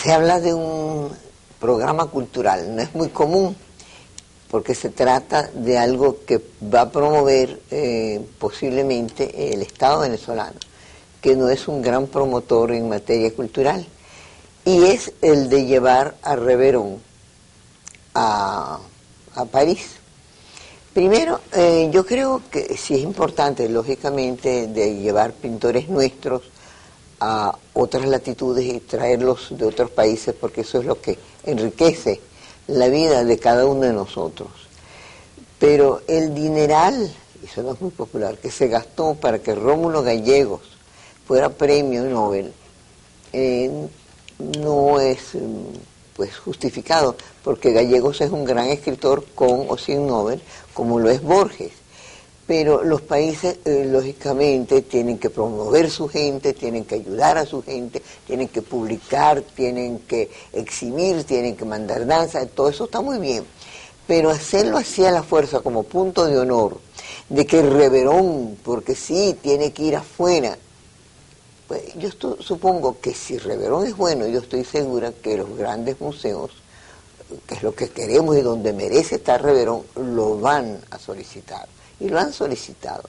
Se habla de un programa cultural, no es muy común, porque se trata de algo que va a promover posiblemente el Estado venezolano, que no es un gran promotor en materia cultural, y es el de llevar a Reverón a París. Primero, yo creo que sí es importante, lógicamente, de llevar pintores nuestros a otras latitudes y traerlos de otros países, porque eso es lo que enriquece la vida de cada uno de nosotros. Pero el dineral, y eso no es muy popular, que se gastó para que Rómulo Gallegos fuera premio Nobel, no es pues justificado, porque Gallegos es un gran escritor con o sin Nobel, como lo es Borges. Pero los países, lógicamente, tienen que promover su gente, tienen que ayudar a su gente, tienen que publicar, tienen que exhibir, tienen que mandar danza, todo eso está muy bien. Pero hacerlo así a la fuerza, como punto de honor, de que Reverón, porque sí, tiene que ir afuera. Pues yo supongo que si Reverón es bueno, yo estoy segura que los grandes museos, que es lo que queremos y donde merece estar Reverón, lo van a solicitar. Y lo han solicitado.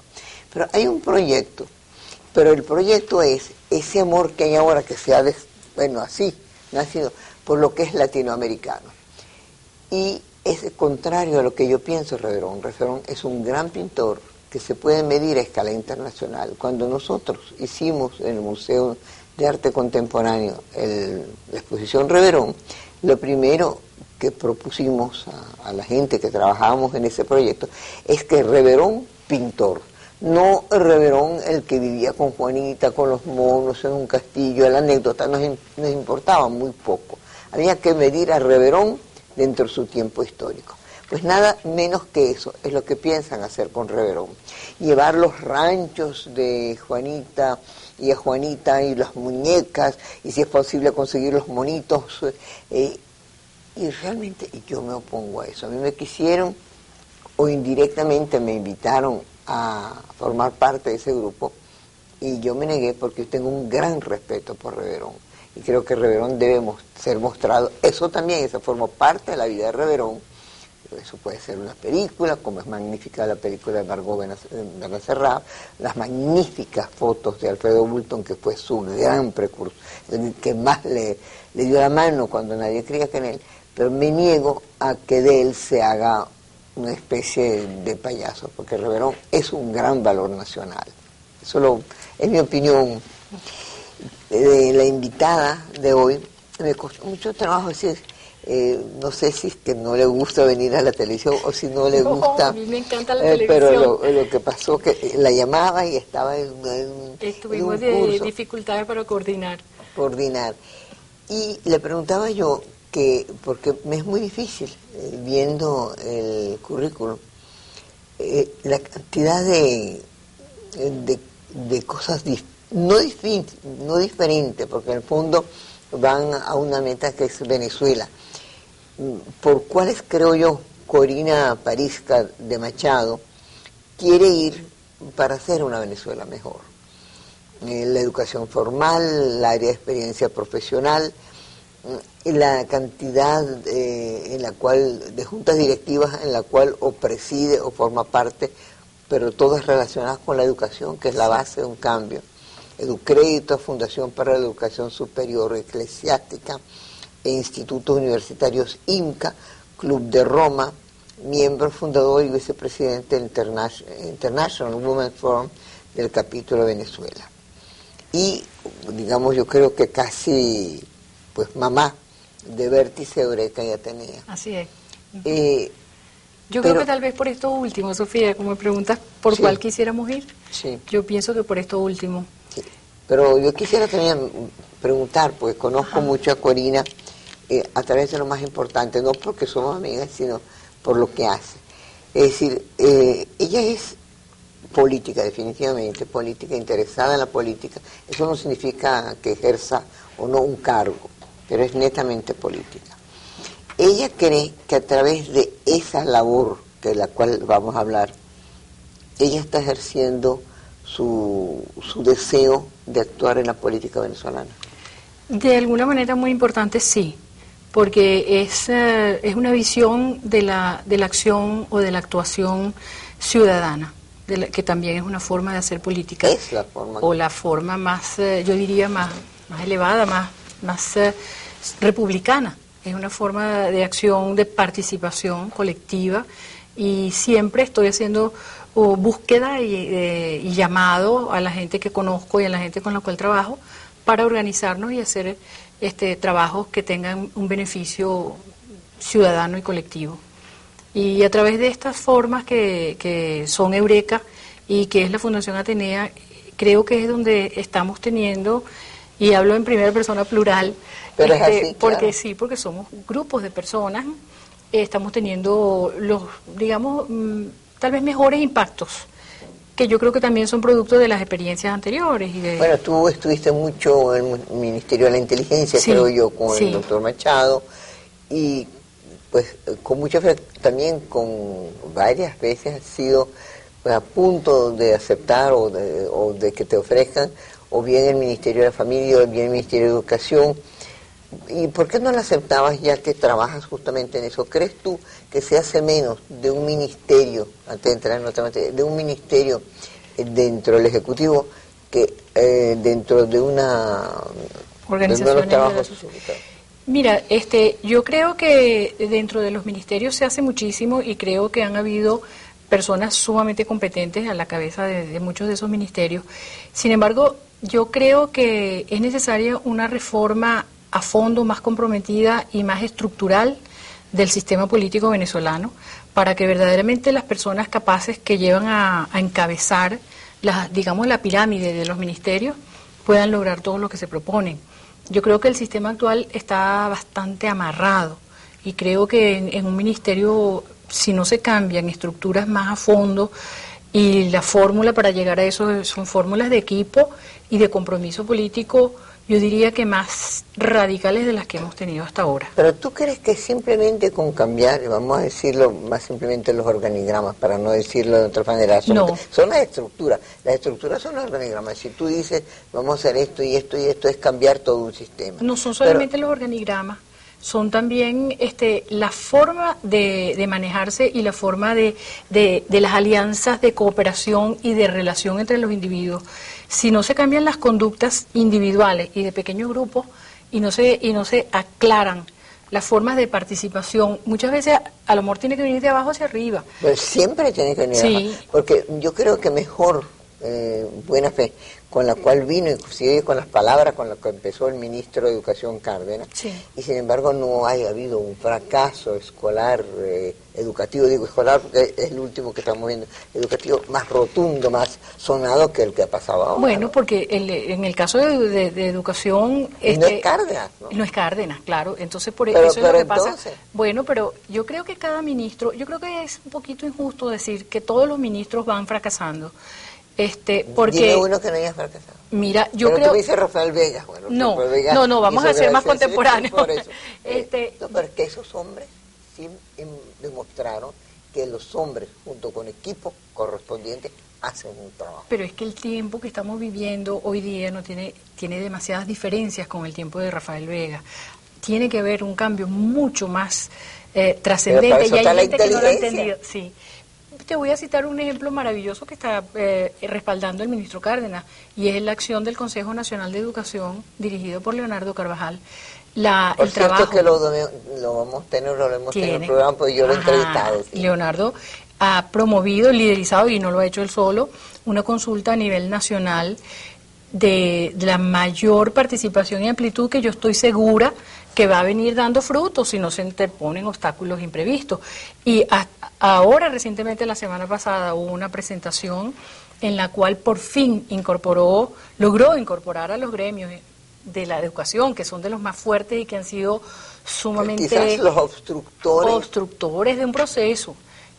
Pero hay un proyecto, pero el proyecto es ese amor que hay ahora, que se ha, así, nacido por lo que es latinoamericano. Y es contrario a lo que yo pienso Reverón. Reverón es un gran pintor que se puede medir a escala internacional. Cuando nosotros hicimos en el Museo de Arte Contemporáneo la exposición Reverón, lo primero que propusimos a la gente que trabajábamos en ese proyecto es que Reverón pintor, no Reverón el que vivía con Juanita, con los monos en un castillo, la anécdota nos importaba muy poco. Había que medir a Reverón dentro de su tiempo histórico. Pues nada menos que eso es lo que piensan hacer con Reverón. Llevar los ranchos de Juanita y a Juanita y las muñecas, y si es posible conseguir los monitos. Y realmente yo me opongo a eso. A mí me quisieron, o indirectamente me invitaron a formar parte de ese grupo, y yo me negué porque yo tengo un gran respeto por Reverón. Y creo que Reverón debe ser mostrado. Eso también, eso forma parte de la vida de Reverón. Eso puede ser una película, como es magnífica la película de Margot Benacerraf, las magníficas fotos de Alfredo Bulton, que fue su gran precursor, el que más le dio la mano cuando nadie creía que en él. Pero me niego a que de él se haga una especie de payaso, porque Reverón es un gran valor nacional. Eso es mi opinión. De la invitada de hoy, me costó mucho trabajo decir, no sé si es que no le gusta venir a la televisión o si no le gusta. A mí me encanta la televisión. Pero lo que pasó que la llamaba y estaba Estuvimos en un curso, de dificultades para coordinar. Y le preguntaba yo, porque me es muy difícil, viendo el currículum, la cantidad de cosas no diferentes, porque en el fondo van a una meta que es Venezuela. Por cuáles creo yo, Corina Parisca de Machado quiere ir para hacer una Venezuela mejor. La educación formal, el área de experiencia profesional, la cantidad en la cual de juntas directivas en la cual o preside o forma parte, pero todas relacionadas con la educación, que es la base de un cambio. Educrédito, Fundación para la Educación Superior Eclesiástica, e Institutos Universitarios IMCA, Club de Roma, miembro fundador y vicepresidente del International Women's Forum del capítulo de Venezuela. Y, digamos, yo creo que casi, pues, mamá de Vértice Eureka ya tenía. Así es. Yo creo que tal vez por esto último, Sofía, como me preguntas por cuál quisiéramos ir, yo pienso que por esto último. Sí. Pero yo quisiera también preguntar, porque conozco mucho a Corina a través de lo más importante, no porque somos amigas, sino por lo que hace. Es decir, ella es política, definitivamente, política, interesada en la política. Eso no significa que ejerza o no un cargo, pero es netamente política. Ella cree que a través de esa labor de la cual vamos a hablar, ella está ejerciendo su deseo de actuar en la política venezolana. De alguna manera muy importante, sí, porque es una visión de la acción o de la actuación ciudadana, que también es una forma de hacer política. Es la forma. O la forma más, yo diría, más elevada, más republicana. Es una forma de acción, de participación colectiva, y siempre estoy haciendo búsqueda y llamado a la gente que conozco y a la gente con la cual trabajo para organizarnos y hacer trabajos que tengan un beneficio ciudadano y colectivo. Y a través de estas formas que son Eureka y que es la Fundación Atenea, creo que es donde estamos teniendo, y hablo en primera persona plural, pero es así, porque claro. sí, porque somos grupos de personas, estamos teniendo los, digamos, tal vez mejores impactos, que yo creo que también son producto de las experiencias anteriores. Bueno, tú estuviste mucho en el Ministerio de la Inteligencia, sí, creo yo, con el doctor Machado, y pues con mucha también con varias veces has sido pues, a punto de aceptar o de que te ofrezcan o bien el Ministerio de la Familia o bien el Ministerio de Educación. ¿Y por qué no lo aceptabas ya que trabajas justamente en eso? ¿Crees tú que se hace menos de un ministerio, antes de entrar en otra materia, de un ministerio dentro del Ejecutivo que dentro de una organización de trabajos? Mira, yo creo que dentro de los ministerios se hace muchísimo y creo que han habido personas sumamente competentes a la cabeza de muchos de esos ministerios. Sin embargo, yo creo que es necesaria una reforma a fondo, más comprometida y más estructural del sistema político venezolano, para que verdaderamente las personas capaces que llevan a encabezar digamos, la pirámide de los ministerios puedan lograr todo lo que se proponen. Yo creo que el sistema actual está bastante amarrado y creo que en un ministerio, si no se cambian estructuras más a fondo, y la fórmula para llegar a eso son fórmulas de equipo y de compromiso político, yo diría que más radicales de las que hemos tenido hasta ahora. Pero tú crees que simplemente con cambiar, vamos a decirlo más simplemente los organigramas, para no decirlo de otra manera, son las estructuras son los organigramas. Si tú dices, vamos a hacer esto y esto y esto, es cambiar todo un sistema. No son solamente los organigramas, son también la forma de manejarse y la forma de las alianzas de cooperación y de relación entre los individuos. Si no se cambian las conductas individuales y de pequeños grupos y no se aclaran las formas de participación, muchas veces a lo mejor tiene que venir de abajo hacia arriba. Pues siempre tiene que venir de abajo, porque yo creo que mejor buena fe con la cual vino, inclusive con las palabras con las que empezó el ministro de Educación Cárdenas, y sin embargo no ha habido un fracaso escolar, educativo, digo escolar porque es el último que estamos viendo, educativo más rotundo, más sonado que el que ha pasado ahora. Bueno, porque en el caso de educación... no es Cárdenas, ¿no? No es Cárdenas, claro, entonces por eso es lo que pasa. Bueno, pero yo creo que cada ministro, yo creo que es un poquito injusto decir que todos los ministros van fracasando. Porque dime uno que no haya fracasado. Mira, yo pero creo... tú dices Rafael Vegas. Bueno, no, Rafael Vegas no, vamos a ser más contemporáneos. Por eso. No, pero es que esos hombres sí demostraron que los hombres, junto con equipos correspondientes, hacen un trabajo. Pero es que el tiempo que estamos viviendo hoy día no tiene demasiadas diferencias con el tiempo de Rafael Vegas. Tiene que haber un cambio mucho más trascendente, y hay gente que no lo ha entendido. Sí. Te voy a citar un ejemplo maravilloso que está respaldando el ministro Cárdenas, y es la acción del Consejo Nacional de Educación dirigido por Leonardo Carvajal. Por el cierto trabajo que lo hemos tenido en el programa, porque yo lo he entrevistado. Sí. Leonardo ha promovido, liderizado, y no lo ha hecho él solo, una consulta a nivel nacional de la mayor participación y amplitud, que yo estoy segura que va a venir dando frutos si no se interponen obstáculos imprevistos. Y ahora, recientemente, la semana pasada, hubo una presentación en la cual por fin logró incorporar a los gremios de la educación, que son de los más fuertes y que han sido sumamente... Quizás los obstructores de un proceso,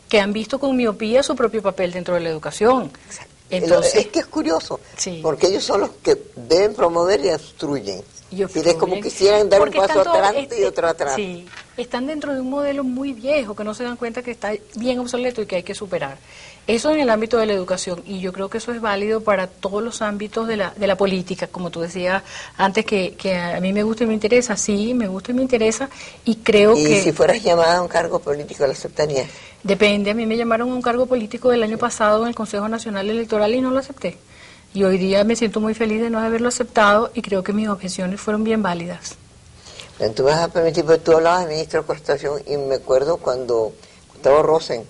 que han visto con miopía su propio papel dentro de la educación. Exacto. Entonces, es que es curioso, porque ellos son los que deben promover y obstruyen. Es como quisieran dar un paso adelante y otro atrás. Sí, están dentro de un modelo muy viejo, que no se dan cuenta que está bien obsoleto y que hay que superar. Eso en el ámbito de la educación, y yo creo que eso es válido para todos los ámbitos de la política, como tú decías antes, que a mí me gusta y me interesa. Sí, me gusta y me interesa, y creo que... ¿Y si fueras llamada a un cargo político, lo aceptarías? Depende, a mí me llamaron a un cargo político del año pasado en el Consejo Nacional Electoral y no lo acepté. Y hoy día me siento muy feliz de no haberlo aceptado, y creo que mis objeciones fueron bien válidas. Tú me vas a permitir, pero tú hablabas de ministro de Constitución, y me acuerdo cuando Gustavo Rosen,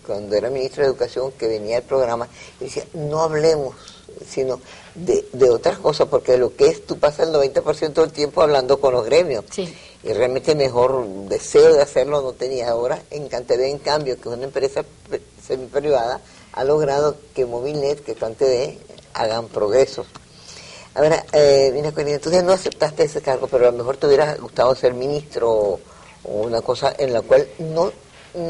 cuando era ministro de Educación, que venía al programa, y decía, no hablemos, sino de otras cosas, porque lo que es, tú pasas el 90% del tiempo hablando con los gremios. Sí. Y realmente mejor deseo de hacerlo no tenía. Ahora, en CanTV, en cambio, que es una empresa semi-privada, ha logrado que Movilnet, que CanTV, hagan progresos. Ahora, mira, entonces no aceptaste ese cargo, pero a lo mejor te hubiera gustado ser ministro o una cosa en la cual no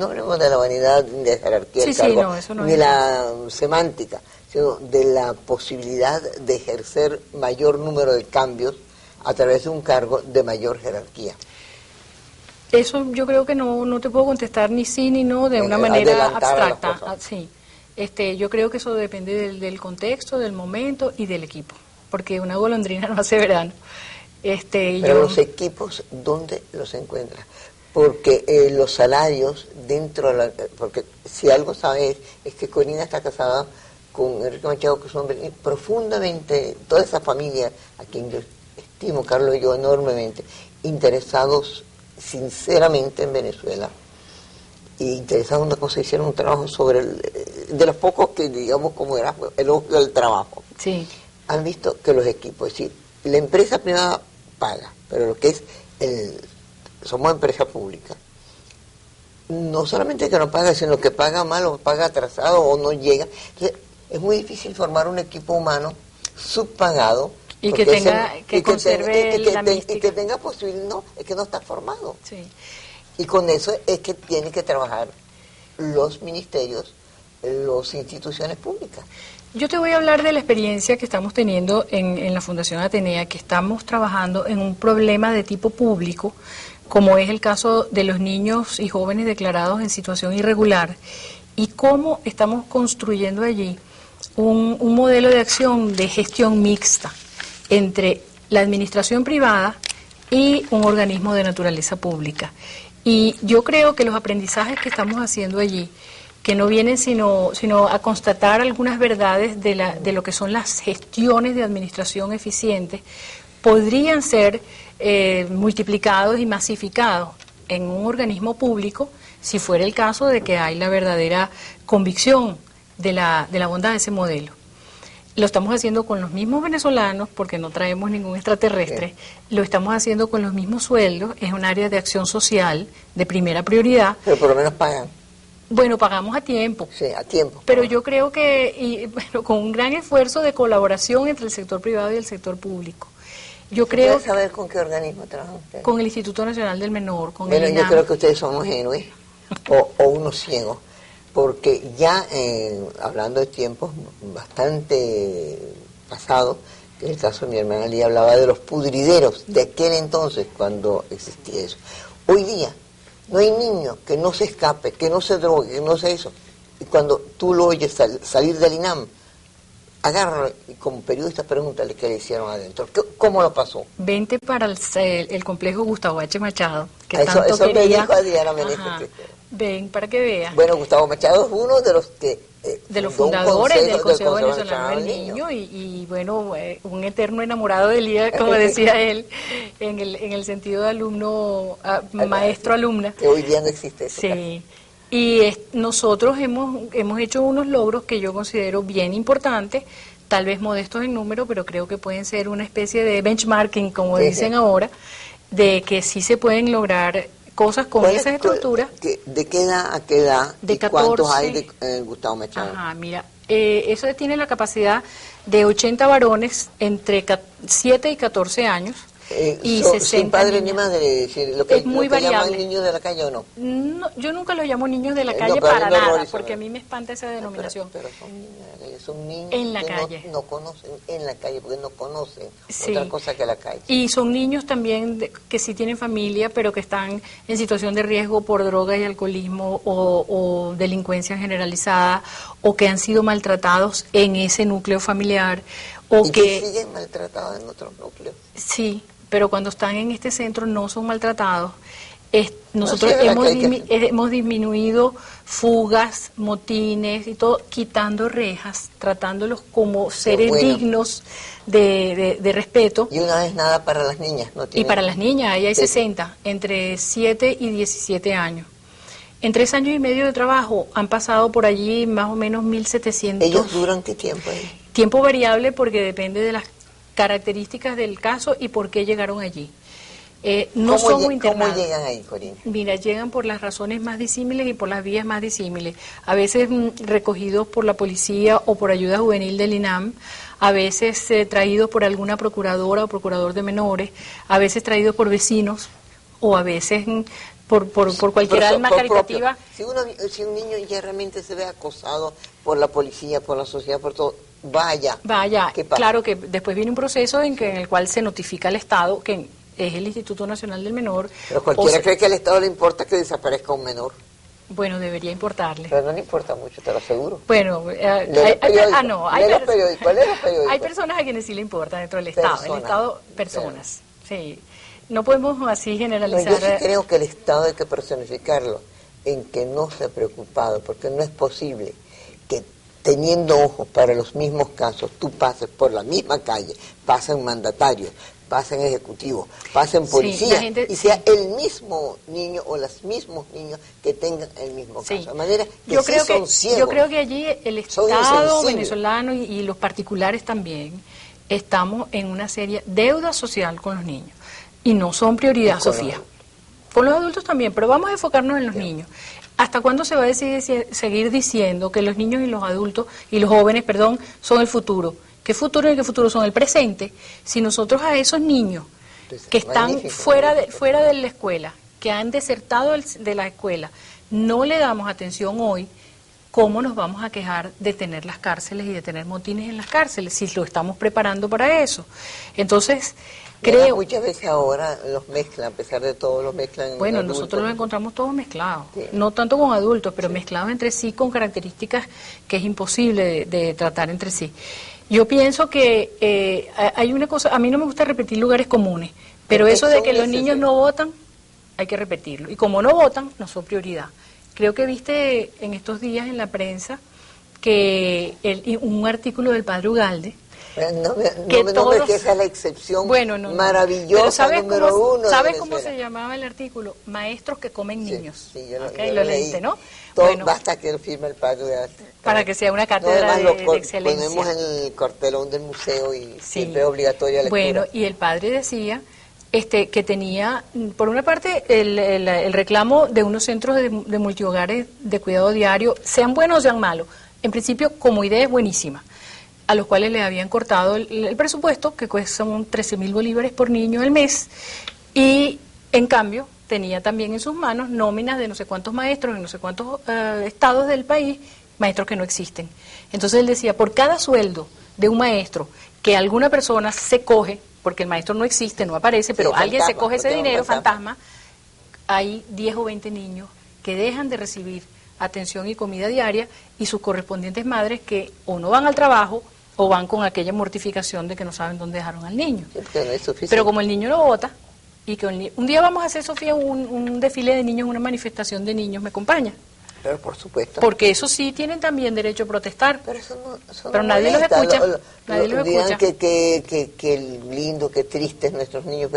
hablemos de la vanidad ni de jerarquía del cargo, no, eso no ni es. la semántica, sino de la posibilidad de ejercer mayor número de cambios a través de un cargo de mayor jerarquía. Eso yo creo que no te puedo contestar ni sí ni no de una manera abstracta. Sí. Yo creo que eso depende del contexto, del momento y del equipo, porque una golondrina no hace verano. Pero los equipos, ¿dónde los encuentras? Porque los salarios dentro de porque si algo sabes es que Corina está casada con Enrique Machado, que es un hombre profundamente, toda esa familia, a quien yo estimo, Carlos y yo, enormemente, interesados sinceramente en Venezuela, y interesados en una cosa, hicieron un trabajo sobre de los pocos que, digamos, como era el ojo del trabajo. Sí. Han visto que los equipos, es decir, la empresa privada paga, pero lo que es somos empresa pública, no solamente que no paga, sino que paga mal o paga atrasado o no llega. Entonces, es muy difícil formar un equipo humano subpagado y que tenga que conserve la mística. Y que tenga posibilidad, no, es que no está formado. Sí. Y con eso es que tienen que trabajar los ministerios, las instituciones públicas. Yo te voy a hablar de la experiencia que estamos teniendo en la Fundación Atenea, que estamos trabajando en un problema de tipo público, como es el caso de los niños y jóvenes declarados en situación irregular, y cómo estamos construyendo allí un modelo de acción de gestión mixta entre la administración privada y un organismo de naturaleza pública. Y yo creo que los aprendizajes que estamos haciendo allí, que no vienen sino a constatar algunas verdades de lo que son las gestiones de administración eficientes, podrían ser multiplicados y masificados en un organismo público, si fuera el caso de que hay la verdadera convicción de la bondad de ese modelo. Lo estamos haciendo con los mismos venezolanos, porque no traemos ningún extraterrestre. Lo estamos haciendo con los mismos sueldos. Es un área de acción social de primera prioridad. Pero por lo menos pagan. Bueno, pagamos a tiempo. Sí, a tiempo. Pero yo creo que, con un gran esfuerzo de colaboración entre el sector privado y el sector público. Yo creo. ¿Puedes saber con qué organismo trabajan ustedes? Con el Instituto Nacional del Menor, con el INAM. Yo creo que ustedes son unos héroes o unos ciegos. Porque ya hablando de tiempos bastante pasados, en el caso de mi hermana Lía hablaba de los pudrideros de aquel entonces cuando existía eso. Hoy día no hay niño que no se escape, que no se drogue, que no se eso. Y cuando tú lo oyes salir del INAM, agárralo y como periodista pregúntale qué le hicieron adentro, cómo lo pasó. Vente para el complejo Gustavo H. Machado, que eso, tanto eso quería. Me dijo a Diana Menéndez. Ven para que veas. Bueno, Gustavo Machado es uno de los que de los fundadores del Consejo Venezolano del Niño y bueno, un eterno enamorado de Lía, como decía él, en el sentido de alumno, maestro-alumna. Que hoy día no existe eso. Sí. Y nosotros hemos hecho unos logros que yo considero bien importantes, tal vez modestos en número, pero creo que pueden ser una especie de benchmarking, como dicen ahora, de que sí se pueden lograr cosas con esas estructuras. ¿De qué edad a qué edad? De 14. ¿Cuántos hay de Gustavo Machado? Ajá, mira, eso tiene la capacidad de 80 varones entre 7 y 14 años. y sin padre ni madre, lo que, es muy lo que variable. ¿Llaman niños de la calle o no? No, yo nunca los llamo niños de la calle para nada, porque a mí me espanta esa denominación. Pero son niños de la calle, son niños en la que calle. No conocen en la calle, porque no conocen otra cosa que la calle. Y son niños también que sí tienen familia, pero que están en situación de riesgo por drogas y alcoholismo o delincuencia generalizada, o que han sido maltratados en ese núcleo familiar. O que siguen maltratados en otros núcleos. Sí, pero cuando están en este centro no son maltratados. Nosotros hemos disminuido fugas, motines y todo, quitando rejas, tratándolos como seres dignos de respeto. Y una vez nada para las niñas, ¿no? Y para las niñas, ahí hay 60, entre 7 y 17 años. En 3 años y medio de trabajo han pasado por allí más o menos 1.700. ¿Ellos duran qué tiempo ahí? Tiempo variable porque depende de las características del caso y por qué llegaron allí. No son muy internados. ¿Cómo llegan ahí, Corina? Mira, llegan por las razones más disímiles y por las vías más disímiles. A veces recogidos por la policía o por ayuda juvenil del INAM, a veces traídos por alguna procuradora o procurador de menores, a veces traídos por vecinos o a veces por cualquier alma caritativa. Si un niño ya realmente se ve acosado por la policía, por la sociedad, por todo, vaya. Claro que después viene un proceso en el cual se notifica al Estado, que es el Instituto Nacional del Menor. Pero cualquiera cree que al Estado le importa que desaparezca un menor. Bueno, debería importarle. Pero no le importa mucho, te lo aseguro. Bueno, hay personas a quienes sí le importa dentro del Estado. El Estado, personas. Sí. No podemos así generalizar. No, yo sí creo que el Estado hay que personificarlo en que no se ha preocupado, porque no es posible que teniendo ojos para los mismos casos, tú pases por la misma calle, pasen mandatarios, pasen ejecutivos, pasen policías, y sea el mismo niño o los mismos niños que tengan el mismo caso. De manera que son ciegos. Yo creo que allí el Estado venezolano y los particulares también estamos en una seria deuda social con los niños. Y no son prioridad, Sofía. Con los adultos también, pero vamos a enfocarnos en los niños. ¿Hasta cuándo se va a seguir diciendo que los niños y los adultos, y los jóvenes, son el futuro? ¿Qué futuro y qué futuro son el presente? Si nosotros a esos niños que están fuera de la escuela, que han desertado de la escuela, no le damos atención hoy, ¿cómo nos vamos a quejar de tener las cárceles y de tener motines en las cárceles si lo estamos preparando para eso? Entonces, creo... Muchas veces ahora los mezclan, a pesar de todo los mezclan. Bueno, nosotros los encontramos todos mezclados, no tanto con adultos, pero mezclados entre sí con características que es imposible de tratar entre sí. Yo pienso que hay una cosa, a mí no me gusta repetir lugares comunes, pero eso de que los niños no votan, hay que repetirlo. Y como no votan, no son prioridad. Creo que viste en estos días en la prensa que un artículo del padre Ugalde, no me que esa es la excepción maravillosa, número uno. ¿Sabes cómo se llamaba el artículo? Maestros que comen niños. Sí, yo lo leíste, ¿no? Basta que lo firme el padre Ugalde. Para que sea una cátedra de excelencia. Ponemos en el cartelón del museo y siempre es obligatoria la lectura. Bueno, y el padre decía que tenía, por una parte, el reclamo de unos centros de multihogares de cuidado diario, sean buenos o sean malos. En principio, como idea es buenísima, a los cuales le habían cortado el presupuesto, que son 13.000 bolívares por niño al mes, y en cambio tenía también en sus manos nóminas de no sé cuántos maestros en no sé cuántos estados del país, maestros que no existen. Entonces él decía, por cada sueldo de un maestro que alguna persona se coge, porque el maestro no existe, no aparece, pero alguien se coge ese dinero, fantasma, hay 10 o 20 niños que dejan de recibir atención y comida diaria y sus correspondientes madres que o no van al trabajo o van con aquella mortificación de que no saben dónde dejaron al niño. Pero como el niño no vota, y que un día vamos a hacer, Sofía, un desfile de niños, una manifestación de niños, ¿me acompaña? Pero por supuesto. Porque eso sí tienen también derecho a protestar. Pero eso pero nadie los escucha. Nadie los escucha. Que lindo, que tristes nuestros niños.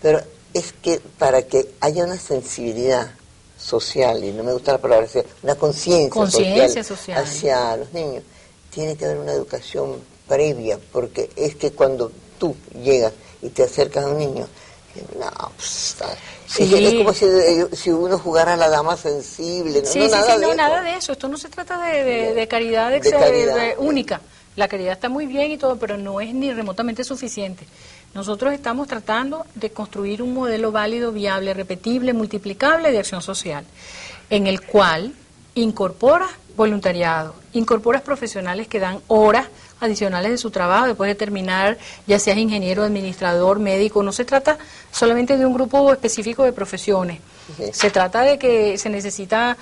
Pero es que para que haya una sensibilidad social, y no me gusta la palabra, una conciencia social hacia los niños, tiene que haber una educación previa, porque es que cuando tú llegas y te acercas a un niño, es como si uno jugara a la dama sensible. Nada de eso. Esto no se trata de caridad, única. La caridad está muy bien y todo, pero no es ni remotamente suficiente. Nosotros estamos tratando de construir un modelo válido, viable, repetible, multiplicable de acción social, en el cual incorporas voluntariado, incorporas profesionales que dan horas adicionales de su trabajo después de terminar, ya seas ingeniero, administrador, médico. No se trata solamente de un grupo específico de profesiones. Sí. Se trata de que se necesita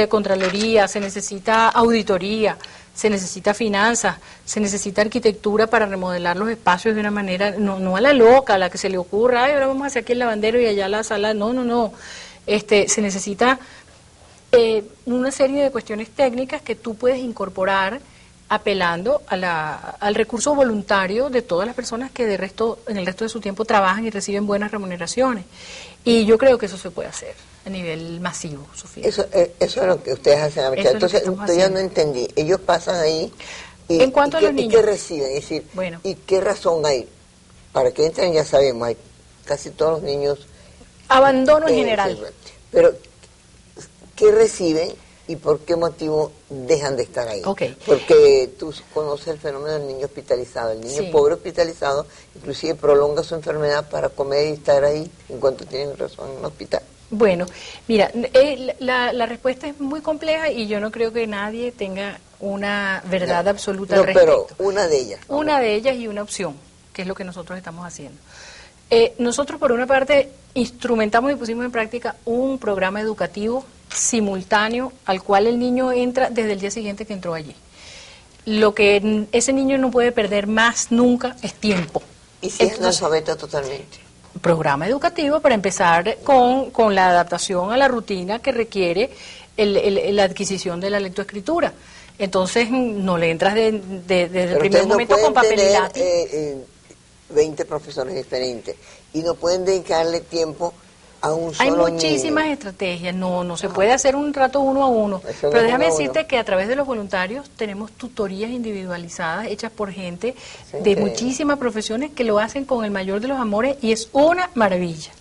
contraloría, se necesita auditoría, se necesita finanzas, se necesita arquitectura para remodelar los espacios de una manera, no a la loca, a la que se le ocurra, ay, ahora vamos hacia aquí el lavandero y allá la sala. No. Se necesita una serie de cuestiones técnicas que tú puedes incorporar apelando al recurso voluntario de todas las personas que en el resto de su tiempo trabajan y reciben buenas remuneraciones. Y yo creo que eso se puede hacer a nivel masivo, Sofía. Eso es lo que ustedes hacen. Entonces, yo no entendí. Ellos pasan ahí y, ¿en cuanto a los niños? ¿Y qué reciben? Es decir, bueno, ¿y qué razón hay? Para que entren, ya sabemos, hay casi todos los niños... Abandono en general. Pero, ¿qué reciben y por qué motivo dejan de estar ahí? Okay. Porque tú conoces el fenómeno del niño hospitalizado. El niño sí. pobre hospitalizado inclusive prolonga su enfermedad para comer y estar ahí en cuanto tienen razón en un hospital. Bueno, mira, la respuesta es muy compleja y yo no creo que nadie tenga una verdad absoluta al respecto. Pero una de ellas. Una de ellas y una opción, que es lo que nosotros estamos haciendo. Nosotros, por una parte, instrumentamos y pusimos en práctica un programa educativo simultáneo al cual el niño entra desde el día siguiente que entró allí. Lo que ese niño no puede perder más nunca es tiempo. ¿Y si es analfabeta totalmente? Programa educativo para empezar con la adaptación a la rutina que requiere la adquisición de la lectoescritura. Entonces no le entras desde el primer momento con papel y lápiz. 20 profesores diferentes y no pueden dedicarle tiempo a un solo niño. Hay muchísimas estrategias, no se puede hacer un trato uno a uno, pero déjame decirte que a través de los voluntarios tenemos tutorías individualizadas hechas por gente de muchísimas profesiones que lo hacen con el mayor de los amores y es una maravilla.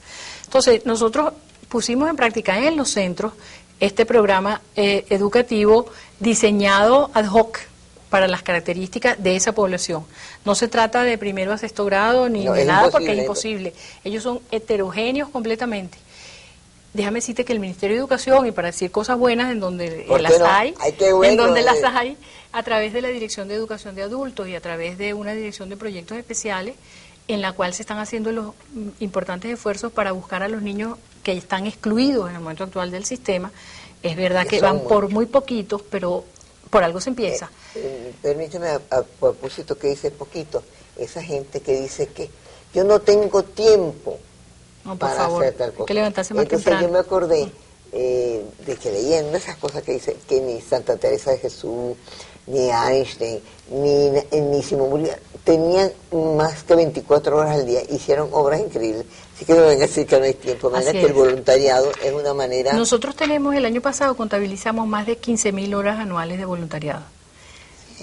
Entonces nosotros pusimos en práctica en los centros este programa educativo diseñado ad hoc para las características de esa población. No se trata de primero a sexto grado ni de nada porque es imposible. Ellos son heterogéneos completamente. Déjame decirte que el Ministerio de Educación, y para decir cosas buenas en donde las hay, a través de la Dirección de Educación de Adultos y a través de una dirección de proyectos especiales, en la cual se están haciendo los importantes esfuerzos para buscar a los niños que están excluidos en el momento actual del sistema. Es verdad que van por muy poquitos, pero por algo se empieza. Permíteme, a propósito que dice poquito, esa gente que dice que yo no tengo tiempo para hacer tal cosa. Hay que levantarse más Entonces temprano. yo me acordé de que leyendo esas cosas que dice que ni Santa Teresa de Jesús, ni Einstein, ni Simón Bolívar tenían más que 24 horas al día, hicieron obras increíbles. Así que no vengan a decir que no hay tiempo, de manera que el voluntariado es una manera... Nosotros tenemos, el año pasado contabilizamos más de 15.000 horas anuales de voluntariado.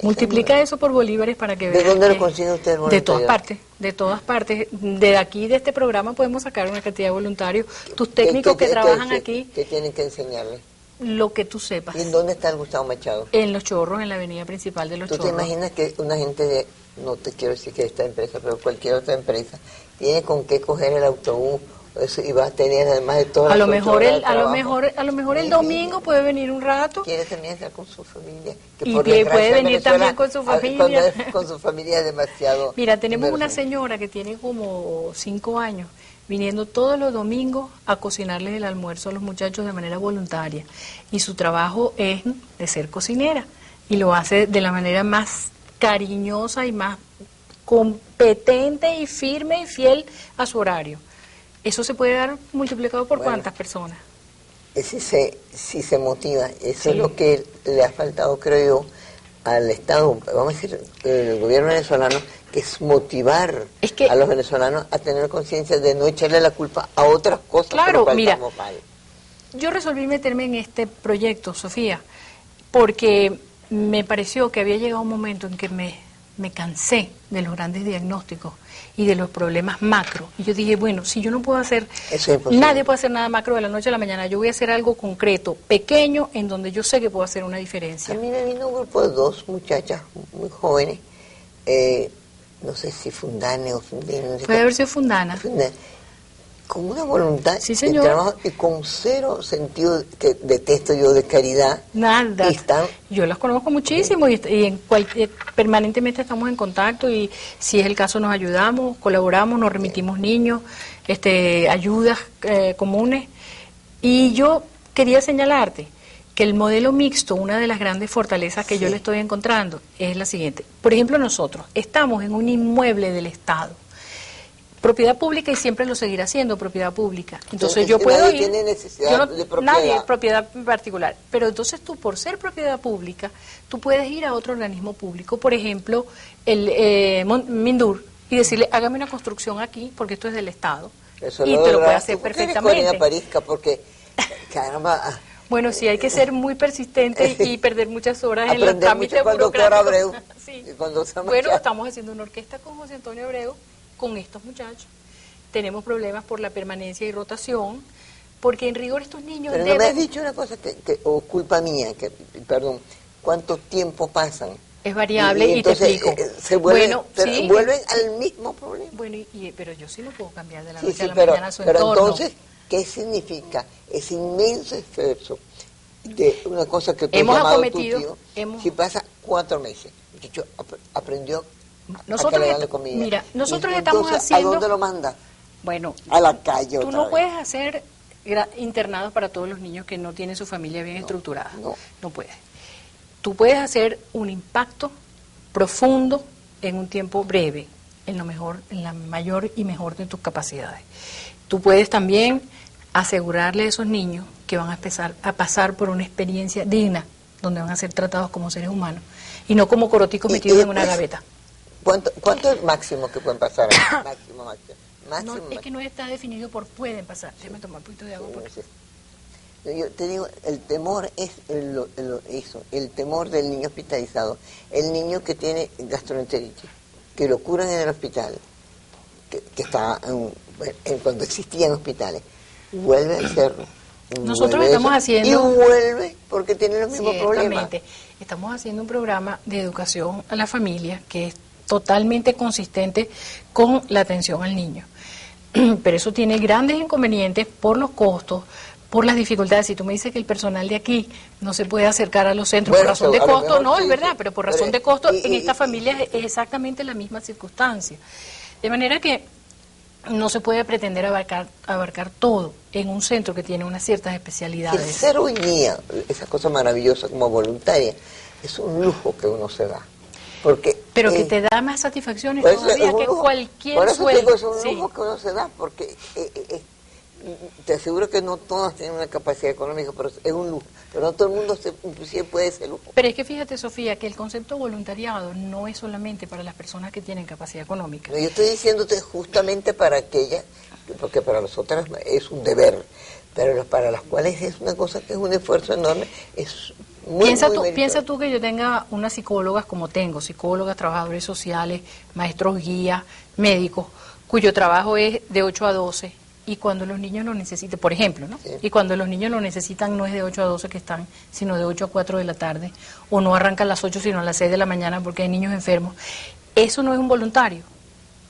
Multiplica eso por bolívares para que vean. ¿De dónde lo consigue usted el voluntariado? De todas partes. De aquí, de este programa, podemos sacar una cantidad de voluntarios. Tus técnicos que trabajan aquí... ¿Qué tienen que enseñarles? Lo que tú sepas. ¿Y en dónde está el Gustavo Machado? En Los Chorros, en la avenida principal de Los Chorros. ¿Tú te imaginas que una gente de, no te quiero decir que esta empresa, pero cualquier otra empresa, tiene con qué coger el autobús y va a tener además de todo... A lo mejor el domingo puede venir un rato. Quiere también estar con su familia. Y puede venir también con su familia. Con su familia es demasiado... Mira, tenemos una señora que tiene como 5 años viniendo todos los domingos a cocinarles el almuerzo a los muchachos de manera voluntaria. Y su trabajo es de ser cocinera. Y lo hace de la manera más cariñosa y más competente y firme y fiel a su horario. ¿Eso se puede dar multiplicado por cuántas personas? Si se motiva. Eso es lo que le ha faltado, creo yo, al Estado, vamos a decir, el gobierno venezolano, que es motivar a los venezolanos a tener conciencia de no echarle la culpa a otras cosas. Claro, mira, yo resolví meterme en este proyecto, Sofía, porque me pareció que había llegado un momento en que me cansé de los grandes diagnósticos y de los problemas macro. Y yo dije, bueno, si yo no puedo hacer, nadie puede hacer nada macro de la noche a la mañana, yo voy a hacer algo concreto, pequeño, en donde yo sé que puedo hacer una diferencia. A mí me vino un grupo de 2 muchachas muy jóvenes, no sé si Fundane o Fundine. Puede haber sido Fundana. Con una voluntad sí, de trabajo y con cero sentido, que detesto yo, de caridad. Nada. Yo las conozco muchísimo y permanentemente estamos en contacto y si es el caso nos ayudamos, colaboramos, nos remitimos niños, ayudas comunes. Y yo quería señalarte que el modelo mixto, una de las grandes fortalezas que yo le estoy encontrando es la siguiente. Por ejemplo, nosotros estamos en un inmueble del Estado, propiedad pública, y siempre lo seguirá siendo propiedad pública. Entonces yo puedo ir, tiene necesidad de propiedad. Nadie es propiedad particular, pero entonces tú, por ser propiedad pública, tú puedes ir a otro organismo público, por ejemplo, el Mindur, y decirle, hágame una construcción aquí, porque esto es del Estado. Eso y te lo puede hacer perfectamente. Parisca, porque, caramba... Bueno, sí, hay que ser muy persistente y perder muchas horas en los trámites burocráticos. Abreu. Sí. Bueno, estamos haciendo una orquesta con José Antonio Abreu, con estos muchachos. Tenemos problemas por la permanencia y rotación, porque en rigor estos niños Pero no me has dicho una cosa, o culpa mía, perdón, ¿cuánto tiempo pasan? Es variable y entonces, te explico. Vuelven al mismo problema. Bueno, pero yo sí lo puedo cambiar de la noche a la pero, mañana a su pero entorno. Entonces, ¿qué significa ese inmenso esfuerzo de una cosa que tú has hemos llamado acometido, tu tío? Si pasa 4 meses, el muchacho aprendió nosotros a que le dan de comida. Mira, nosotros y estamos haciendo... ¿A dónde lo manda? Bueno, a la calle. Tú no puedes hacer internados para todos los niños que no tienen su familia bien estructurada. No puedes. Tú puedes hacer un impacto profundo en un tiempo breve, en la mayor y mejor de tus capacidades. Tú puedes también asegurarle a esos niños que van a pasar por una experiencia digna, donde van a ser tratados como seres humanos y no como coroticos metidos en una gaveta. ¿Cuánto es el máximo que pueden pasar? máximo. Es que no está definido por pueden pasar. Déjame tomar un poquito de agua. Yo te digo, el temor es eso, el temor del niño hospitalizado, el niño que tiene gastroenteritis, que lo curan en el hospital, que está cuando existían hospitales, vuelve a hacerlo. Nosotros estamos haciendo... Y vuelve porque tiene los mismos problemas. Estamos haciendo un programa de educación a la familia que es totalmente consistente con la atención al niño. Pero eso tiene grandes inconvenientes por los costos, por las dificultades. Si tú me dices que el personal de aquí no se puede acercar a los centros por razón de costo, no, es verdad, pero por razón de costo en estas familias es exactamente la misma circunstancia. De manera que no se puede pretender abarcar todo en un centro que tiene unas ciertas especialidades. El ser hoy día, esa cosa maravillosa como voluntaria, es un lujo que uno se da. Pero que te da más satisfacciones todavía que cualquier sueldo. Por eso es un lujo que uno se da, porque te aseguro que no todas tienen una capacidad económica, pero es un lujo. Pero no todo el mundo inclusive puede ese lujo. Pero es que fíjate, Sofía, que el concepto voluntariado no es solamente para las personas que tienen capacidad económica. No, yo estoy diciéndote justamente para aquellas, porque para nosotras es un deber, pero para las cuales es una cosa que es un esfuerzo enorme, es Piensa tú que yo tenga unas psicólogas como tengo, psicólogas, trabajadores sociales, maestros guías, médicos, cuyo trabajo es de 8 a 12 y cuando los niños lo necesiten, por ejemplo, ¿no? Sí. Y cuando los niños lo necesitan no es de 8 a 12 que están, sino de 8 a 4 de la tarde, o no arrancan a las 8 sino a las 6 de la mañana porque hay niños enfermos. Eso no es un voluntario,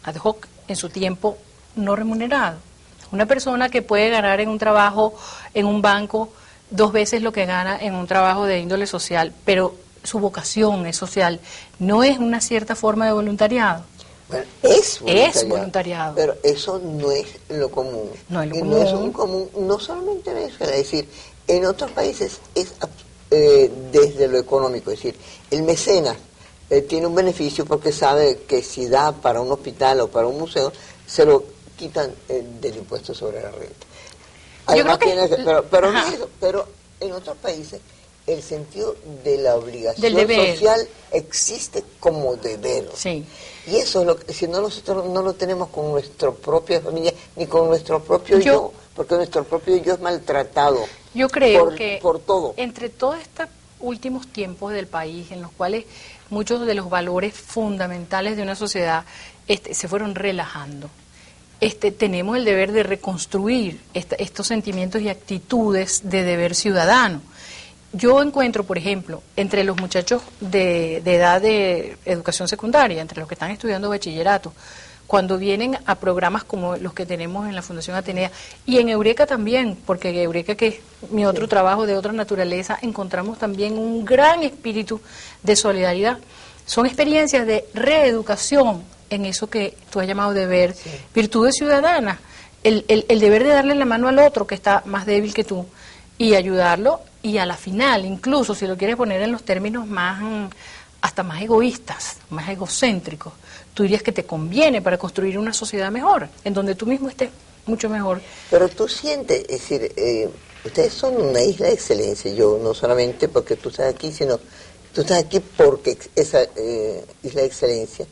ad hoc, en su tiempo no remunerado. Una persona que puede ganar en un trabajo, en un banco, 2 veces lo que gana en un trabajo de índole social, pero su vocación es social, ¿no es una cierta forma de voluntariado? Bueno, es voluntariado. Pero eso no es lo común. No es lo común. No es un común, no solamente en Venezuela, es decir, en otros países es desde lo económico, es decir, el mecenas tiene un beneficio porque sabe que si da para un hospital o para un museo, se lo quitan del impuesto sobre la renta. Además, pero en otros países el sentido de la obligación social existe como deber. Sí. Y eso es lo que, si no, nosotros no lo tenemos con nuestra propia familia ni con nuestro propio yo, porque nuestro propio yo es maltratado. Yo creo que por todo. Entre todos estos últimos tiempos del país, en los cuales muchos de los valores fundamentales de una sociedad se fueron relajando, tenemos el deber de reconstruir estos sentimientos y actitudes de deber ciudadano. yo encuentro, por ejemplo, entre los muchachos de edad de educación secundaria, entre los que están estudiando bachillerato, cuando vienen a programas como los que tenemos en la Fundación Atenea, y en Eureka también, porque en Eureka, que es mi otro trabajo de otra naturaleza, encontramos también un gran espíritu de solidaridad. Son experiencias de reeducación en eso que tú has llamado deber, virtudes ciudadanas, el deber de darle la mano al otro que está más débil que tú y ayudarlo, y a la final, incluso si lo quieres poner en los términos más, hasta más egoístas, más egocéntricos, tú dirías que te conviene para construir una sociedad mejor, en donde tú mismo estés mucho mejor. Pero tú sientes, es decir, ustedes son una isla de excelencia, yo no solamente porque tú estás aquí, sino tú estás aquí porque esa isla de excelencia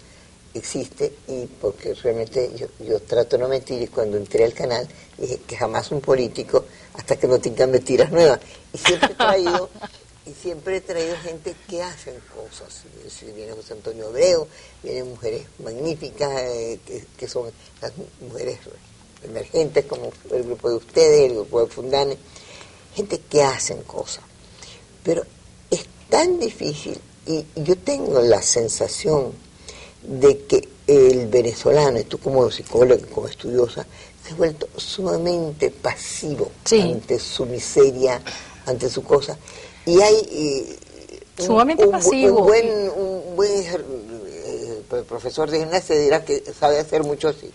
existe, y porque realmente yo trato de no mentir, y cuando entré al canal dije que jamás un político hasta que no tenga mentiras nuevas, y siempre he traído gente que hacen cosas. Viene José Antonio Abreu, vienen mujeres magníficas que son las mujeres emergentes como el grupo de ustedes, el grupo de Fundane, gente que hacen cosas, pero es tan difícil, y yo tengo la sensación de que el venezolano, y tú como psicóloga, como estudiosa, se ha vuelto sumamente pasivo ante su miseria, ante su cosa, y hay sumamente pasivo. Un buen profesor de gimnasia dirá que sabe hacer mucho así,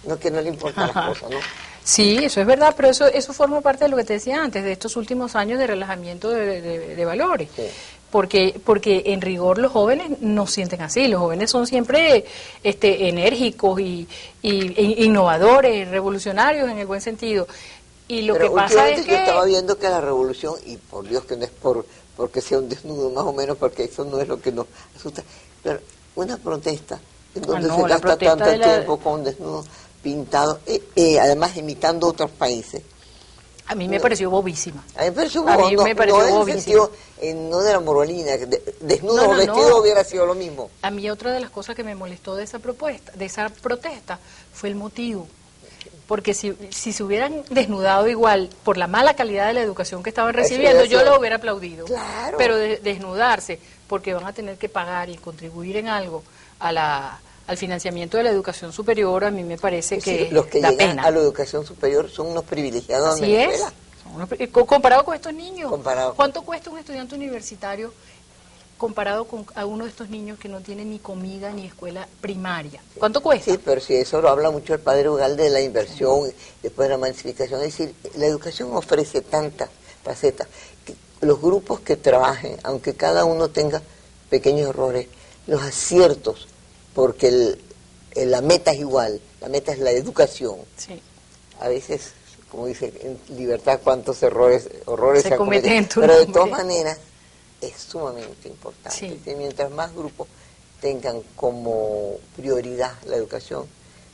no, que no le importan las cosas, ¿no? Sí, eso es verdad, pero eso forma parte de lo que te decía antes, de estos últimos años de relajamiento de valores. Sí. Porque en rigor los jóvenes no sienten así, los jóvenes son siempre enérgicos y innovadores, revolucionarios en el buen sentido. Y lo que pasa es que yo estaba viendo que la revolución, y por Dios que no es porque sea un desnudo, más o menos, porque eso no es lo que nos asusta, pero una protesta en donde se gasta tanto tiempo con un desnudo pintado, además imitando otros países. A mí me pareció bobísima. A mí me pareció bobísima. No de la moralina, desnudo o vestido hubiera sido lo mismo. A mí otra de las cosas que me molestó de esa protesta, fue el motivo. Porque si se hubieran desnudado igual por la mala calidad de la educación que estaban recibiendo, yo lo hubiera aplaudido. Claro. Pero desnudarse porque van a tener que pagar y contribuir en algo al financiamiento de la educación superior, a mí me parece que los que da llegan pena. A la educación superior son unos privilegiados en Venezuela. Comparado con estos niños. Comparado. ¿Cuánto cuesta un estudiante universitario comparado con a uno de estos niños que no tiene ni comida ni escuela primaria? ¿Cuánto cuesta? Sí, pero si eso lo habla mucho el padre Ugalde de la inversión, después de la masificación. Es decir, la educación ofrece tantas facetas que los grupos que trabajen, aunque cada uno tenga pequeños errores, los aciertos, porque la meta es igual, la meta es la educación. Sí. A veces, como dice, en libertad cuántos horrores se cometen en tu pero nombre. De todas maneras es sumamente importante. Sí. Que mientras más grupos tengan como prioridad la educación,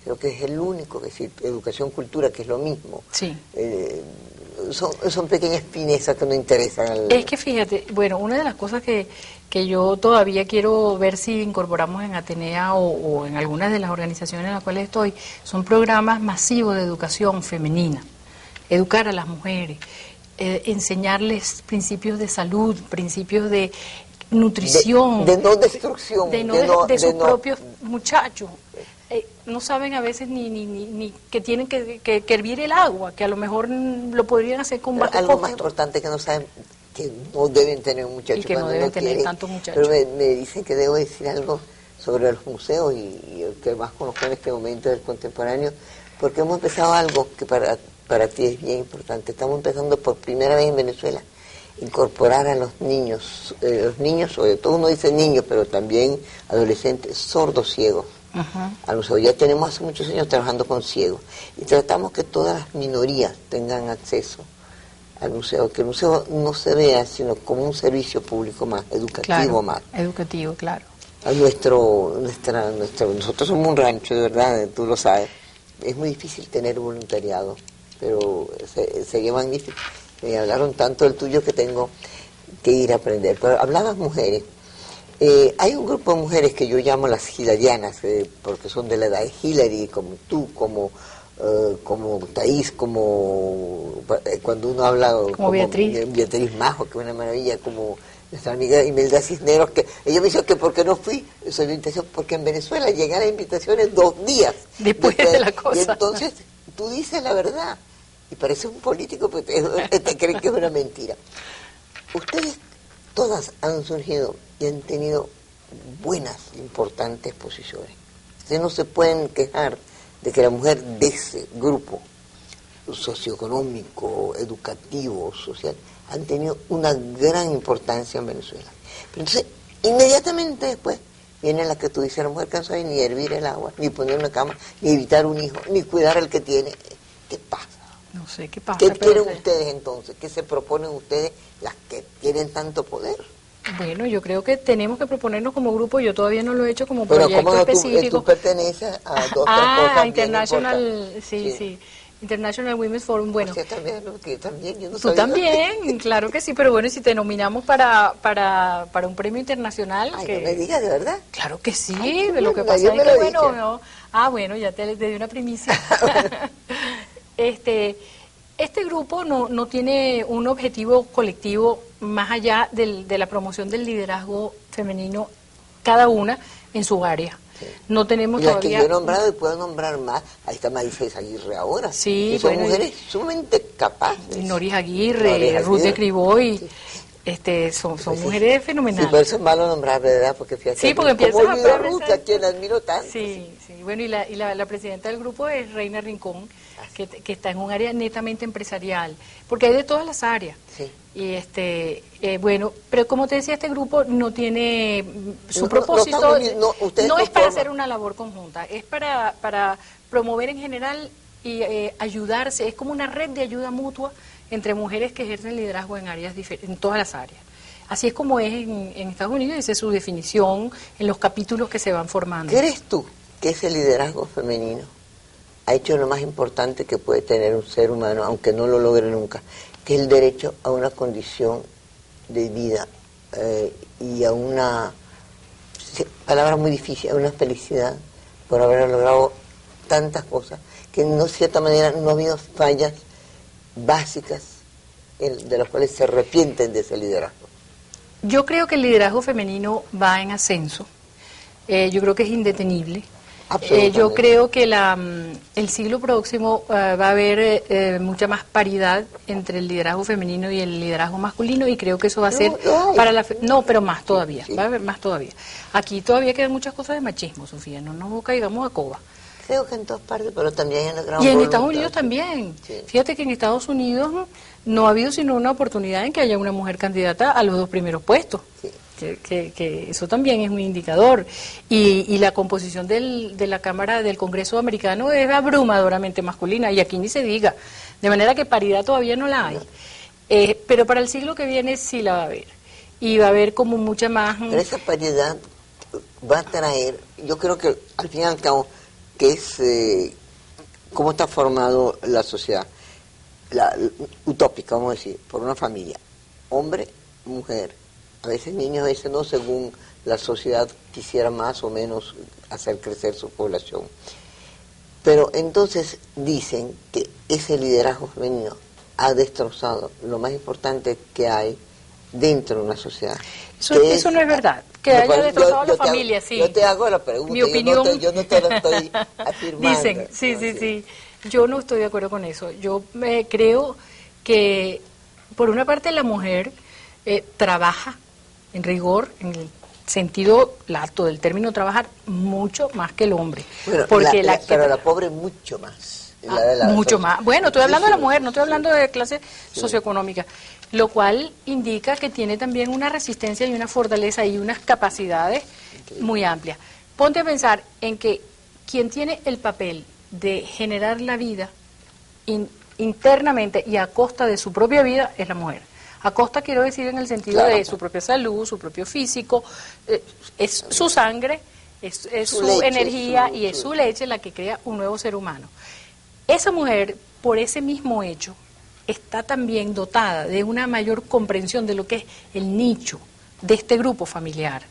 creo que es el único, es decir, educación, cultura, que es lo mismo. Sí. Son pequeñas finezas que no interesan. Es que fíjate, bueno, una de las cosas que yo todavía quiero ver si incorporamos en Atenea o en algunas de las organizaciones en las cuales estoy, son programas masivos de educación femenina, educar a las mujeres, enseñarles principios de salud, principios de nutrición, de no destrucción, de sus propios muchachos. No saben a veces ni que tienen que hervir el agua, que a lo mejor lo podrían hacer con bajo algo más importante que no saben, que no deben tener muchachos, y que no deben tener tantos muchachos. Pero me dicen que debo decir algo sobre los museos, y el que más conozco en este momento es el contemporáneo, porque hemos empezado algo que para ti es bien importante. Estamos empezando por primera vez en Venezuela incorporar a los niños, sobre todo uno dice niños, pero también adolescentes, sordos ciegos. Al museo. Ya tenemos hace muchos años trabajando con ciegos y tratamos que todas las minorías tengan acceso al museo, que el museo no se vea sino como un servicio público más, educativo más. Educativo, claro. A nosotros somos un rancho, de verdad, tú lo sabes. Es muy difícil tener voluntariado, pero sería magnífico. Me hablaron tanto del tuyo que tengo que ir a aprender. Pero hablabas mujeres. Hay un grupo de mujeres que yo llamo las hilarianas, porque son de la edad de Hillary, como tú, como como Thaís, como cuando uno habla como Beatriz Majo, que es una maravilla, como nuestra amiga Imelda Cisneros, que ella me dijo que por qué no fui su invitación, porque en Venezuela llegan las invitaciones 2 días después de la cosa. Y entonces tú dices la verdad y pareces un político porque te creen que es una mentira. Ustedes todas han surgido y han tenido buenas, importantes posiciones. Ustedes no se pueden quejar de que la mujer de ese grupo socioeconómico, educativo, social, han tenido una gran importancia en Venezuela. Pero entonces, inmediatamente después, viene la que tú dices, la mujer que no sabe ni hervir el agua, ni poner una cama, ni evitar un hijo, ni cuidar al que tiene. ¿Qué pasa? No sé qué pasa. ¿Qué quieren ustedes entonces? ¿Qué se proponen ustedes, las que tienen tanto poder? Bueno, yo creo que tenemos que proponernos como grupo, yo todavía no lo he hecho como proyecto específico. Tú perteneces a dos cosas International, sí. International Women's Forum, bueno. Usted también, yo no Tú sabía. también, claro que sí, pero bueno, si te nominamos para un premio internacional. Ay, no me digas, ¿de verdad? Claro que sí, Ay, de lo que pasa es que, bueno, no, bueno, ya te di una primicia. Este grupo no tiene un objetivo colectivo más allá de la promoción del liderazgo femenino, cada una en su área. Sí. No tenemos y las todavía... que yo he nombrado y puedo nombrar más, ahí está Marisa Aguirre ahora, sí, que son mujeres sumamente capaces. Noris Aguirre, Ruth de Criboy, sí. Son mujeres fenomenales. Sí, pero eso es malo nombrar, ¿verdad? Porque fíjate, sí, porque empiezas a Ruth, a quien admiro tanto. Sí, bueno, y la presidenta del grupo es Reina Rincón, que está en un área netamente empresarial, porque hay de todas las áreas. Sí. Y bueno, pero como te decía, este grupo no tiene su propósito, no es para hacer una labor conjunta, es para promover en general y ayudarse, es como una red de ayuda mutua entre mujeres que ejercen liderazgo en áreas en todas las áreas. Así es como es en Estados Unidos, esa es su definición en los capítulos que se van formando. ¿Crees tú que ese liderazgo femenino ha hecho lo más importante que puede tener un ser humano, aunque no lo logre nunca, que es el derecho a una condición de vida y a una, palabra muy difícil, a una felicidad por haber logrado tantas cosas, que de cierta manera no ha habido fallas básicas de las cuales se arrepienten de ese liderazgo? Yo creo que el liderazgo femenino va en ascenso, yo creo que es indetenible. Yo creo que el siglo próximo va a haber mucha más paridad entre el liderazgo femenino y el liderazgo masculino, y creo que eso va a ser para la... No, pero más todavía, sí. Va a haber más todavía. Aquí todavía quedan muchas cosas de machismo, Sofía, no nos caigamos a coba. Creo que en todas partes, pero también en la gran Y en voluntad. Estados Unidos también. Sí. Fíjate que en Estados Unidos no ha habido sino una oportunidad en que haya una mujer candidata a los 2 primeros puestos. Sí. Que eso también es un indicador. Y la composición de la Cámara del Congreso americano es abrumadoramente masculina, y aquí ni se diga. De manera que paridad todavía no la hay. Pero para el siglo que viene sí la va a haber. Y va a haber como mucha más... Pero esa paridad va a traer, yo creo que al fin y al cabo, que es cómo está formado la sociedad, utópica, vamos a decir, por una familia, hombre, mujer, a veces niños, a veces no, según la sociedad quisiera más o menos hacer crecer su población. Pero entonces dicen que ese liderazgo femenino ha destrozado lo más importante que hay dentro de una sociedad. Eso no es verdad. Que haya destrozado la familia, sí. Yo te hago la pregunta, mi opinión, yo no te lo estoy afirmando. Dicen, sí. Yo no estoy de acuerdo con eso. Yo creo que, por una parte, la mujer trabaja, en rigor, en el sentido lato del término trabajar, mucho más que el hombre. Bueno, porque pero la pobre mucho más. Mucho más. Bueno, estoy hablando de la mujer, no estoy hablando de clase socioeconómica, lo cual indica que tiene también una resistencia y una fortaleza y unas capacidades muy amplias. Ponte a pensar en que quien tiene el papel de generar la vida internamente y a costa de su propia vida es la mujer. A costa, quiero decir, en el sentido de su propia salud, su propio físico, es su sangre, es su leche, energía y es su leche la que crea un nuevo ser humano. Esa mujer, por ese mismo hecho, está también dotada de una mayor comprensión de lo que es el nicho de este grupo familiar.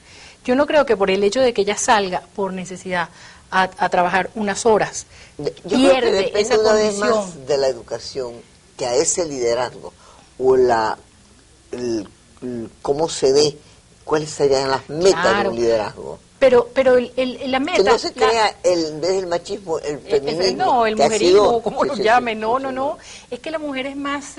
Yo no creo que por el hecho de que ella salga por necesidad a trabajar unas horas. Yo creo que depende una vez más de la educación que a ese liderazgo o cómo se ve, cuáles serían las metas de un liderazgo. Pero la meta... Que no se crea en vez del machismo, el feminismo. No, el mujerismo, como lo llamen, no. Es que la mujer es más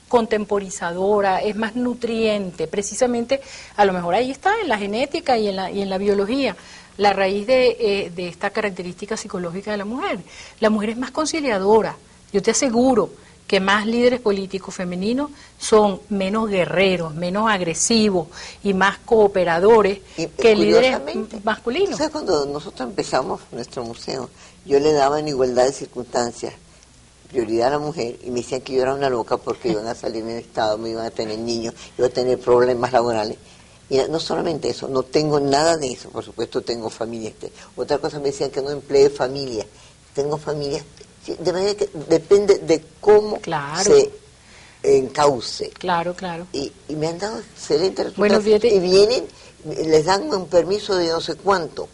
contemporizadora, es más nutriente. Precisamente, a lo mejor ahí está, en la genética y en la biología, la raíz de esta característica psicológica de la mujer. La mujer es más conciliadora. Yo te aseguro que más líderes políticos femeninos son menos guerreros, menos agresivos y más cooperadores que líderes masculinos. ¿Sabes? Cuando nosotros empezamos nuestro museo, yo le daba en igualdad de circunstancias prioridad a la mujer y me decían que yo era una loca porque iban a salir en el Estado, me iban a tener niños, iba a tener problemas laborales. Y no solamente eso, no tengo nada de eso, por supuesto tengo familia. Otra cosa me decían que no emplee familia. Tengo familias. De manera que depende de cómo se encauce. Claro. Y me han dado excelentes resultados. Y vienen, les dan un permiso de no sé cuánto.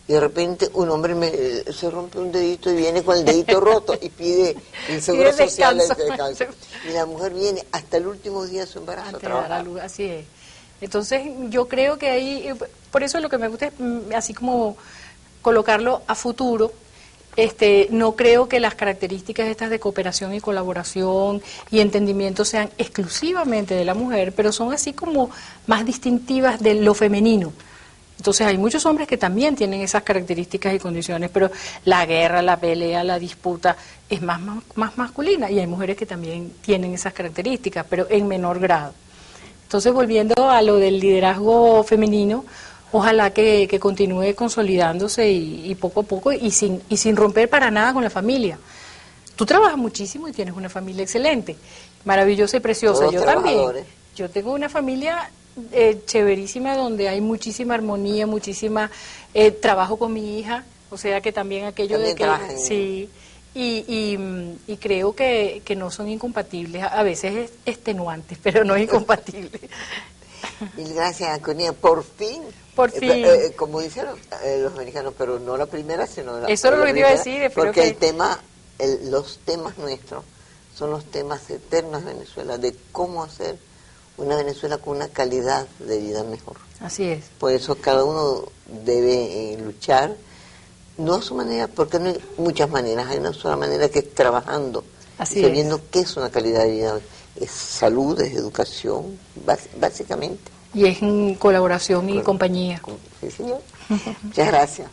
Y de repente un hombre se rompe un dedito y viene con el dedito roto y pide el seguro social el descanso. Y la mujer viene hasta el último día de su embarazo a trabajar. Así es. Entonces yo creo que ahí, por eso lo que me gusta es así como colocarlo a futuro. No creo que las características estas de cooperación y colaboración y entendimiento sean exclusivamente de la mujer, pero son así como más distintivas de lo femenino. Entonces hay muchos hombres que también tienen esas características y condiciones, pero la guerra, la pelea, la disputa es más masculina, y hay mujeres que también tienen esas características, pero en menor grado. Entonces, volviendo a lo del liderazgo femenino, ojalá que continúe consolidándose y poco a poco y sin romper para nada con la familia. Tú trabajas muchísimo y tienes una familia excelente, maravillosa y preciosa. Yo también. Yo tengo una familia chéverísima donde hay muchísima armonía, muchísima trabajo con mi hija, o sea que también aquello también de que sí. Y creo que no son incompatibles, a veces es extenuantes, pero no incompatibles. Mil gracias, Anconía. Por fin. Como dicen los americanos, pero no la primera, sino la Eso es lo que te iba a decir. Porque los temas nuestros son los temas eternos de Venezuela, de cómo hacer una Venezuela con una calidad de vida mejor. Así es. Por eso cada uno debe luchar, no a su manera, porque no hay muchas maneras, hay una sola manera que es trabajando, sabiendo qué es una calidad de vida. Es salud, es educación, básicamente. Y es en colaboración y compañía. Sí, señor. Muchas gracias.